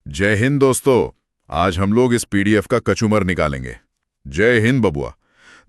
जय हिंद दोस्तों। आज हम लोग इस पीडीएफ का कचूमर निकालेंगे। जय हिंद बबुआ।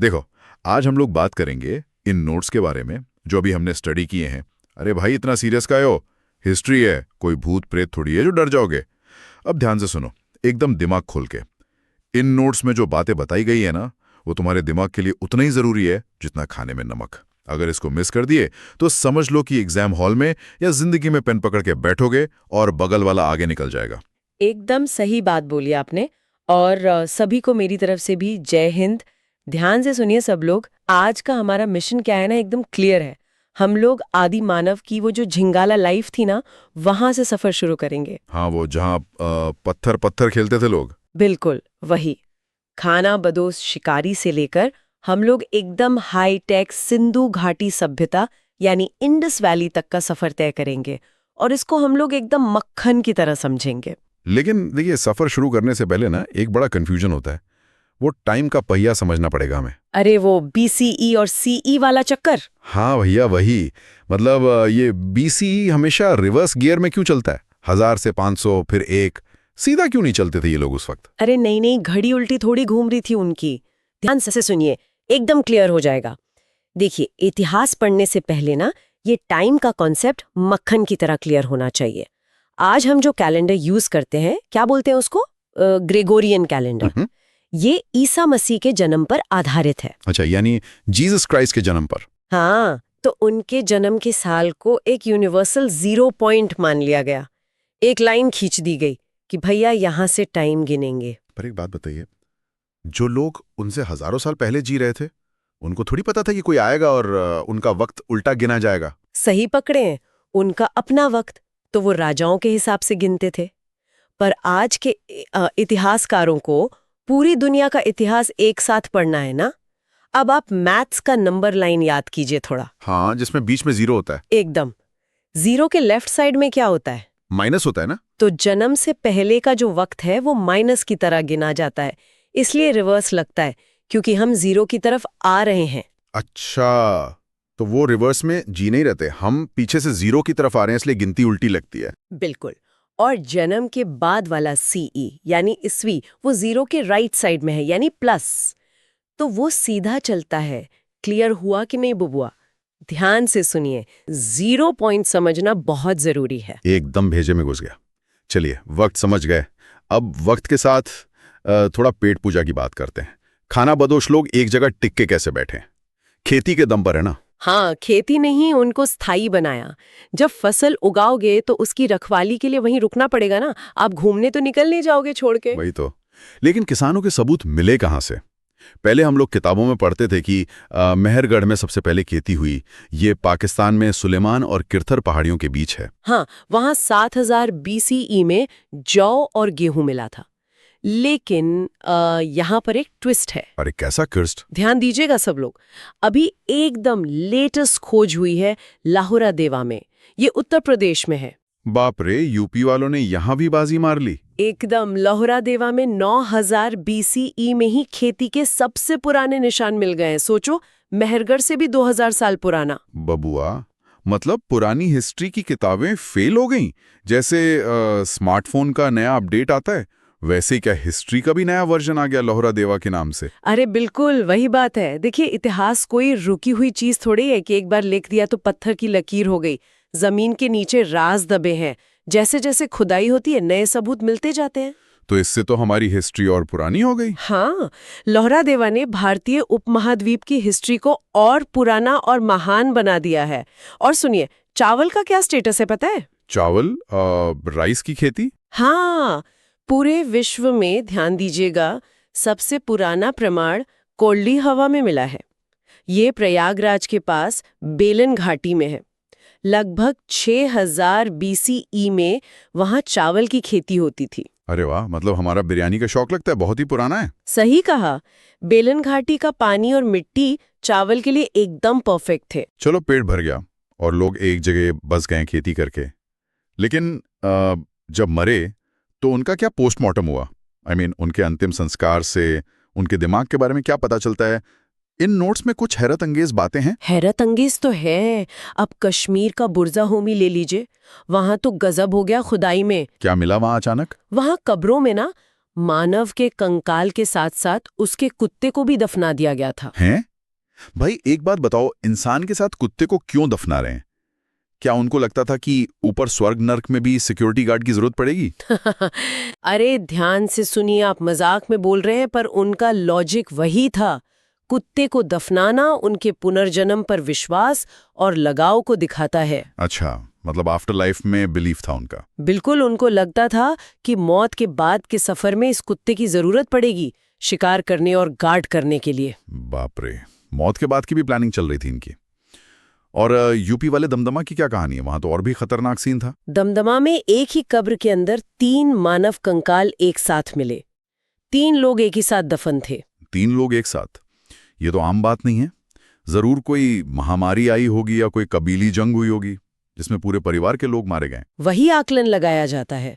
देखो, आज हम लोग बात करेंगे इन नोट्स के बारे में जो अभी हमने स्टडी किए हैं। अरे भाई, इतना सीरियस काहे हो? हिस्ट्री है, कोई भूत प्रेत थोड़ी है जो डर जाओगे। अब ध्यान से सुनो, एकदम दिमाग खोल के। इन नोट्स में जो बातें बताई गई है ना, वो तुम्हारे दिमाग के लिए उतना ही जरूरी है जितना खाने में नमक। अगर इसको मिस कर दिए तो समझ लो कि एग्जाम हॉल में या जिंदगी में पेन पकड़ के बैठोगे और बगल वाला आगे निकल जाएगा। एकदम सही बात बोली आपने। और सभी को मेरी तरफ से भी जय हिंद। ध्यान से सुनिए सब लोग। आज का हमारा मिशन क्या है ना, एकदम क्लियर है। हम लोग आदि मानव की वो जो झिंगाला लाइफ थी ना, वहां से सफर शुरू करेंगे। हाँ, वो जहाँ पत्थर पत्थर खेलते थे लोग। बिल्कुल वही। खाना बदोश शिकारी से लेकर हम लोग एकदम हाई टेक सिंधु घाटी सभ्यता यानी इंडस वैली तक का सफर तय करेंगे। और इसको हम लोग एकदम मक्खन की तरह समझेंगे। लेकिन देखिए, सफर शुरू करने से पहले ना एक बड़ा कंफ्यूजन होता है। वो टाइम का पहिया समझना पड़ेगा हमें। अरे वो बीसीई और सीई वाला चक्कर। हाँ भैया, वही। मतलब ये बीसीई हमेशा रिवर्स गियर में क्यों चलता है? 1000 से 500 फिर 1, सीधा क्यों नहीं चलते थे ये लोग उस वक्त? अरे नहीं नहीं, घड़ी उल्टी थोड़ी घूम रही थी उनकी। ध्यान से सुनिए, एकदम क्लियर हो जाएगा। देखिए, इतिहास पढ़ने से पहले ना ये टाइम का कॉन्सेप्ट मक्खन की तरह क्लियर होना चाहिए। आज हम जो कैलेंडर यूज करते हैं, क्या बोलते हैं उसको? Gregorian calendar. ये ईसा मसीह के जन्म पर आधारित है। अच्छा, यानी जीसस क्राइस्ट के जन्म पर। हाँ, तो उनके जन्म के साल को एक यूनिवर्सल 0 पॉइंट मान लिया गया। एक लाइन खींच दी गई कि भैया यहां से टाइम गिनेंगे। पर एक बात बताइए, जो लोग उनसे हजारों साल पहले जी रहे थे, उनको थोड़ी पता था कि कोई आएगा और उनका वक्त उल्टा गिना जाएगा। सही पकड़े हैं। उनका अपना वक्त तो वो राजाओं के हिसाब से गिनते थे। पर आज के इतिहासकारों को पूरी दुनिया का इतिहास एक साथ पढ़ना है ना। अब आप मैथ्स का नंबर लाइन याद कीजिए थोड़ा। हाँ, जिसमें बीच में 0 होता है। एकदम। 0 के लेफ्ट साइड में क्या होता है? माइनस होता है ना। तो जन्म से पहले का जो वक्त है वो माइनस की तरह गिना जाता है। इसलिए रिवर्स लगता है, क्योंकि हम 0 की तरफ आ रहे हैं। अच्छा, तो वो रिवर्स में जी नहीं रहते, हम पीछे से 0 की तरफ आ रहे हैं, इसलिए गिनती उल्टी लगती है। बिल्कुल। और जन्म के बाद वाला सीई यानी ईस्वी, वो 0 के राइट साइड में है, यानी प्लस। तो वो सीधा चलता है। क्लियर हुआ कि नहीं बुबुआ? ध्यान से सुनिए, 0 पॉइंट समझना बहुत जरूरी है। एकदम भेजे में घुस गया। चलिए, वक्त समझ गए। अब वक्त के साथ थोड़ा पेट पूजा की बात करते हैं। खाना बदोश लोग एक जगह टिक के कैसे बैठे? खेती के दम पर है ना। हाँ, खेती ने ही उनको स्थायी बनाया। जब फसल उगाओगे तो उसकी रखवाली के लिए वहीं रुकना पड़ेगा ना। आप घूमने तो निकल नहीं जाओगे छोड़ के। वही तो। लेकिन किसानों के सबूत मिले कहाँ से? पहले हम लोग किताबों में पढ़ते थे कि मेहरगढ़ में सबसे पहले खेती हुई। ये पाकिस्तान में सुलेमान और किरथर पहाड़ियों के बीच है। हाँ, वहां 7000 बीसीई में जौ और गेहूं मिला था। लेकिन यहाँ पर एक ट्विस्ट है। अरे कैसा ट्विस्ट? ध्यान दीजिएगा सब लोग। अभी एकदम लेटेस्ट खोज हुई है लाहौरा देवा में। ये उत्तर प्रदेश में है। बाप रे, यूपी वालों ने यहाँ भी बाजी मार ली। एकदम। लाहौरा देवा में 9000 बीसीई में ही खेती के सबसे पुराने निशान मिल गए हैं। सोचो, मेहरगढ़ से भी 2000 साल पुराना। बबुआ, मतलब पुरानी हिस्ट्री की किताबें फेल हो गईं। जैसे स्मार्टफोन का नया अपडेट आता है, वैसे क्या हिस्ट्री का भी नया वर्जन आ गया लाहौरा देवा के नाम से? अरे बिल्कुल वही बात है। देखिए, इतिहास कोई रुकी हुई चीज थोड़ी है कि एक बार लिख दिया तो पत्थर की लकीर हो गई। जमीन के नीचे राज दबे हैं। जैसे जैसे खुदाई होती है, नए सबूत मिलते जाते हैं। तो इससे तो हमारी हिस्ट्री और पुरानी हो गई। हाँ, लाहौरा देवा ने भारतीय उपमहाद्वीप की हिस्ट्री को और पुराना और महान बना दिया है। और सुनिए, चावल का क्या स्टेटस है पता है? चावल, राइस की खेती। हाँ, पूरे विश्व में ध्यान दीजिएगा, सबसे पुराना प्रमाण कोल्डी हवा में मिला है। ये प्रयागराज के पास बेलन घाटी में है। लगभग 6000 बीसीई में वहां चावल की खेती होती थी। अरे वाह, मतलब हमारा बिरयानी का शौक लगता है बहुत ही पुराना है। सही कहा। बेलन घाटी का पानी और मिट्टी चावल के लिए एकदम परफेक्ट थे। चलो, पेट भर गया और लोग एक जगह बस गए खेती करके। लेकिन जब मरे तो उनका क्या पोस्टमार्टम हुआ? I mean, उनके अंतिम संस्कार से उनके दिमाग के बारे में क्या पता चलता है? इन नोट्स में कुछ हैरत अंगेज बातें हैं। हैरत अंगेज तो है। अब कश्मीर का बुर्जा होमी ले लीजिए, वहां तो गजब हो गया खुदाई में। क्या मिला वहां अचानक? वहां कब्रों में ना मानव के कंकाल के साथ साथ उसके कुत्ते को भी दफना दिया गया था। हैं? भाई एक बात बताओ, इंसान के साथ कुत्ते को क्यों दफना रहे हैं? क्या उनको लगता था कि ऊपर स्वर्ग नर्क में भी सिक्योरिटी गार्ड की जरूरत पड़ेगी? अरे ध्यान से सुनिए, आप मजाक में बोल रहे हैं पर उनका लॉजिक वही था। कुत्ते को दफनाना उनके पुनर्जन्म पर विश्वास और लगाव को दिखाता है। अच्छा, मतलब आफ्टर लाइफ में बिलीफ था उनका। बिल्कुल, उनको लगता था कि मौत के बाद के सफर में इस कुत्ते की जरूरत पड़ेगी, शिकार करने और गार्ड करने के लिए। बाप रे, मौत के बाद की भी प्लानिंग चल रही थी इनकी। और यूपी वाले दमदमा की क्या कहानी है? वहां तो और भी खतरनाक सीन था। दमदमा में एक ही कब्र के अंदर 3 मानव कंकाल एक साथ मिले। 3 लोग एक ही साथ दफन थे। 3 लोग एक साथ? ये तो आम बात नहीं है। जरूर कोई महामारी आई होगी या कोई कबीली जंग हुई होगी जिसमें पूरे परिवार के लोग मारे गए। वही आकलन लगाया जाता है।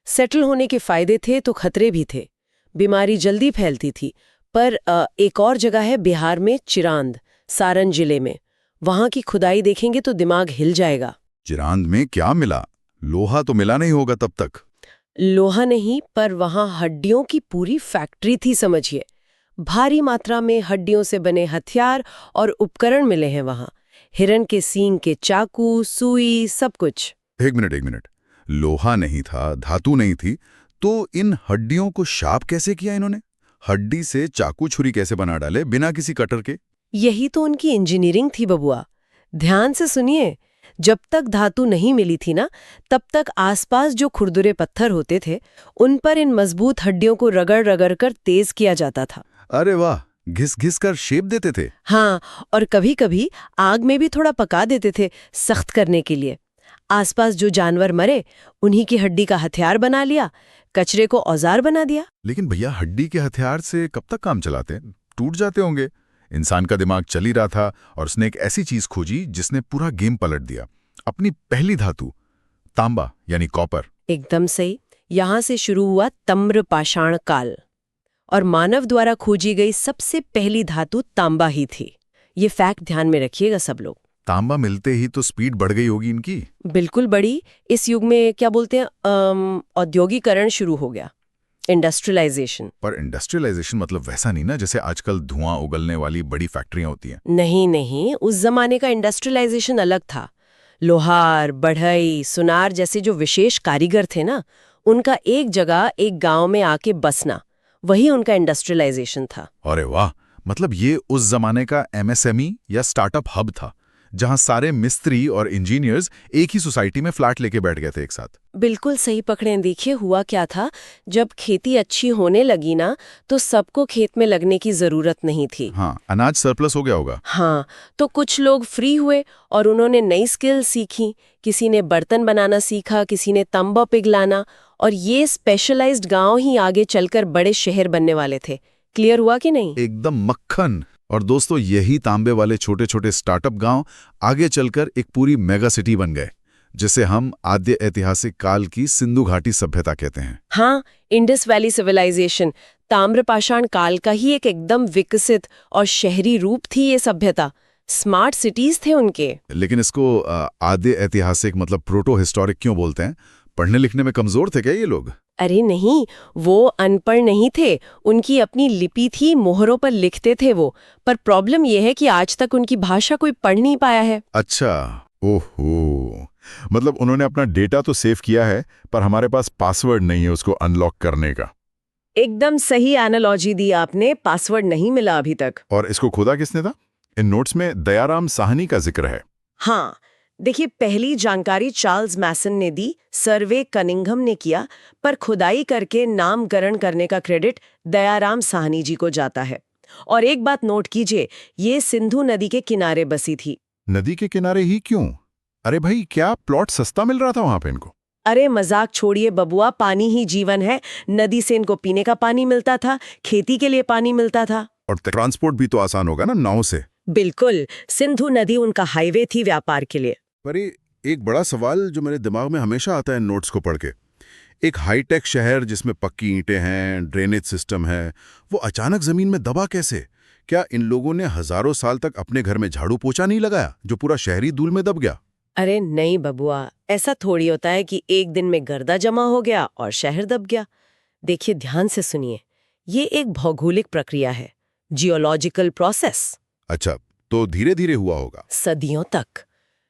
सेटल होने के फायदे थे तो खतरे भी थे। बीमारी जल्दी फैलती थी। पर एक और जगह है बिहार में, चिरांद, सारण जिले में। वहां की खुदाई देखेंगे तो दिमाग हिल जाएगा। चिरांद में क्या मिला? लोहा तो मिला नहीं होगा तब तक। लोहा नहीं, पर वहां हड्डियों की पूरी फैक्ट्री थी, समझिए। भारी मात्रा में हड्डियों से बने हथियार और उपकरण मिले हैं वहां। हिरन के सींग के चाकू, सुई, सब कुछ। एक मिनट। लोहा नहीं था, धातु नहीं थी, तो इन हड्डियों को शार्प कैसे किया इन्होंने? हड्डी से चाकू छुरी कैसे बना डाले बिना किसी कटर के? यही तो उनकी इंजीनियरिंग थी बबुआ। ध्यान से सुनिए, जब तक धातु नहीं मिली थी ना, तब तक आसपास जो खुरदुरे पत्थर होते थे उन पर इन मजबूत हड्डियों को रगड़ रगड़ कर तेज किया जाता था। अरे वाह, घिस घिस कर शेप देते थे। हाँ, और कभी कभी आग में भी थोड़ा पका देते थे, सख्त करने के लिए। आसपास जो जानवर मरे उन्हीं की हड्डी का हथियार बना लिया, कचरे को औजार बना दिया। लेकिन भैया, हड्डी के हथियार से कब तक काम चलाते? टूट जाते होंगे। इंसान का दिमाग चल ही रहा था और उसने एक ऐसी चीज खोजी जिसने पूरा गेम पलट दिया। अपनी पहली धातु, तांबा यानी कॉपर। एकदम सही। यहां से शुरू हुआ तम्र पाषाण काल, और मानव द्वारा खोजी गई सबसे पहली धातु तांबा ही थी। ये फैक्ट ध्यान में रखिएगा सब लोग। तांबा मिलते ही तो स्पीड बढ़ गई होगी इनकी। बिल्कुल बढ़ी। इस युग में क्या बोलते हैं, औद्योगिकरण शुरू हो गया, इंडस्ट्रियलाइजेशन। पर इंडस्ट्रियलाइजेशन मतलब वैसा नहीं ना जैसे आजकल धुआं उगलने वाली बड़ी फैक्ट्रियां होती हैं। नहीं, उस जमाने का इंडस्ट्रियलाइजेशन अलग था। लोहार, बढ़ई, सुनार जैसे जो विशेष कारीगर थे ना, उनका एक जगह एक गांव में आके बसना, वही उनका इंडस्ट्रियलाइजेशन था। अरे वाह, मतलब ये उस जमाने का एमएसएमई या स्टार्टअप हब था जहां सारे मिस्त्री और इंजीनियर्स एक ही सोसाइटी में फ्लैट लेके बैठ गए थे एक साथ। बिल्कुल सही पकड़ें। देखिए हुआ क्या था, जब खेती अच्छी होने लगी ना, तो सबको खेत में लगने की जरूरत नहीं थी। हाँ, अनाज सरप्लस हो गया होगा। हाँ, तो कुछ लोग फ्री हुए और उन्होंने नई स्किल सीखी। किसी ने बर्तन बनाना सीखा, किसी ने तंबा पिघलाना, और ये स्पेशलाइज्ड गांव ही आगे चलकर बड़े शहर बनने वाले थे। क्लियर हुआ कि नहीं? एकदम मक्खन। और दोस्तों, यही तांबे वाले छोटे छोटे स्टार्टअप गांव आगे चलकर एक पूरी मेगा सिटी बन गए, जिसे हम आद्य ऐतिहासिक काल की सिंधु घाटी सभ्यता कहते हैं। हाँ, इंडस वैली सिविलाइजेशन ताम्रपाषाण काल का ही एक एकदम विकसित और शहरी रूप थी ये सभ्यता। स्मार्ट सिटीज थे उनके। लेकिन इसको आद्य ऐतिहासिक मतलब प्रोटो हिस्टोरिक क्यों बोलते हैं? पढ़ने लिखने में कमजोर थे क्या ये लोग? अरे नहीं, वो अनपढ़ नहीं थे। उनकी अपनी लिपि थी, मोहरों पर लिखते थे वो। पर प्रॉब्लम यह है कि आज तक उनकी भाषा कोई पढ़ नहीं पाया है। अच्छा, ओहो, मतलब उन्होंने अपना डेटा तो सेव किया है, पर हमारे पास पासवर्ड नहीं है उसको अनलॉक करने का। एकदम सही एनालॉजी दी आपने, पासवर्ड नहीं मिला अभी तक। और इसको खोदा किसने था? इन नोट्स में दयाराम साहनी का जिक्र है। हाँ, देखिए, पहली जानकारी चार्ल्स मैसन ने दी, सर्वे कनिंघम ने किया, पर खुदाई करके नामकरण करने का क्रेडिट दयाराम साहनी जी को जाता है। और एक बात नोट कीजिए, ये सिंधु नदी के किनारे बसी थी। नदी के किनारे ही क्यों? अरे भाई, क्या प्लॉट सस्ता मिल रहा था वहां पे इनको? अरे मजाक छोड़िए बबुआ, पानी ही जीवन है। नदी से इनको पीने का पानी मिलता था, खेती के लिए पानी मिलता था। और ट्रांसपोर्ट भी तो आसान होगा ना, नाव से। बिल्कुल, सिंधु नदी उनका हाईवे थी व्यापार के लिए। पर एक बड़ा सवाल जो मेरे दिमाग में हमेशा आता है नोट्स को पढ़ के, एक हाईटेक शहर जिसमें पक्की ईंटें हैं, ड्रेनेज सिस्टम है, वो अचानक जमीन में दबा कैसे? क्या इन लोगों ने हजारों साल तक अपने घर में झाड़ू पोछा नहीं लगाया जो पूरा शहरी धूल में दब गया? अरे नहीं बबुआ, ऐसा थोड़ी होता है कि एक दिन में गर्दा जमा हो गया और शहर दब गया। देखिए, ध्यान से सुनिए, ये एक भौगोलिक प्रक्रिया है, जियोलॉजिकल प्रोसेस। अच्छा, तो धीरे धीरे हुआ होगा। सदियों तक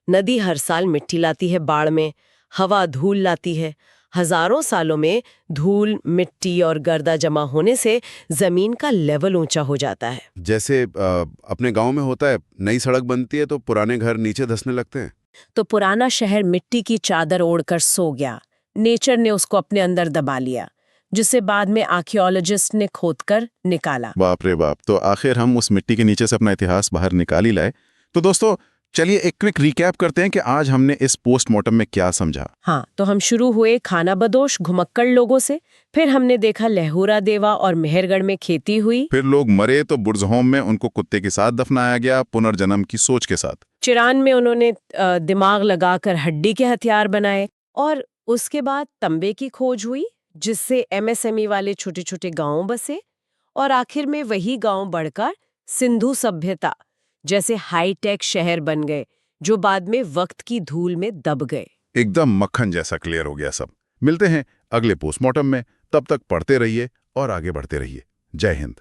नदी हर साल मिट्टी लाती है बाढ़ में, हवा धूल लाती है। हजारों सालों में धूल, मिट्टी और गर्दा जमा होने से जमीन का लेवल ऊंचा हो जाता है। जैसे अपने गांव में होता है, नई सड़क बनती है तो पुराने घर नीचे धंसने लगते हैं। तो पुराना शहर मिट्टी की चादर ओढ़कर सो गया, नेचर ने उसको अपने अंदर दबा लिया, जिसे बाद में आर्कियोलॉजिस्ट ने खोदकर निकाला। बाप रे बाप, तो आखिर हम उस मिट्टी के नीचे से अपना इतिहास बाहर निकाल ही लाए। तो दोस्तों चलिए एक क्विक रिकैप करते हैं कि आज हमने इस पोस्टमार्टम में क्या समझा। हाँ, तो हम शुरू हुए खाना बदोश घुमक्कड़ लोगों से, फिर हमने देखा लहूरा देवा और मेहरगढ़ में खेती हुई। फिर लोग मरे तो बुर्जहोम में उनको कुत्ते के साथ दफनाया गया, पुनर्जन्म की सोच के साथ। चिरान में उन्होंने दिमाग लगाकर हड्डी के हथियार बनाए, और उसके बाद तंबे की खोज हुई, जिससे एमएसएमई वाले छोटे छोटे गांव बसे, और आखिर में वही गांव बढ़कर सिंधु सभ्यता जैसे हाईटेक शहर बन गए, जो बाद में वक्त की धूल में दब गए। एकदम मक्खन जैसा क्लियर हो गया सब। मिलते हैं अगले पोस्टमार्टम में, तब तक पढ़ते रहिए और आगे बढ़ते रहिए। जय हिंद।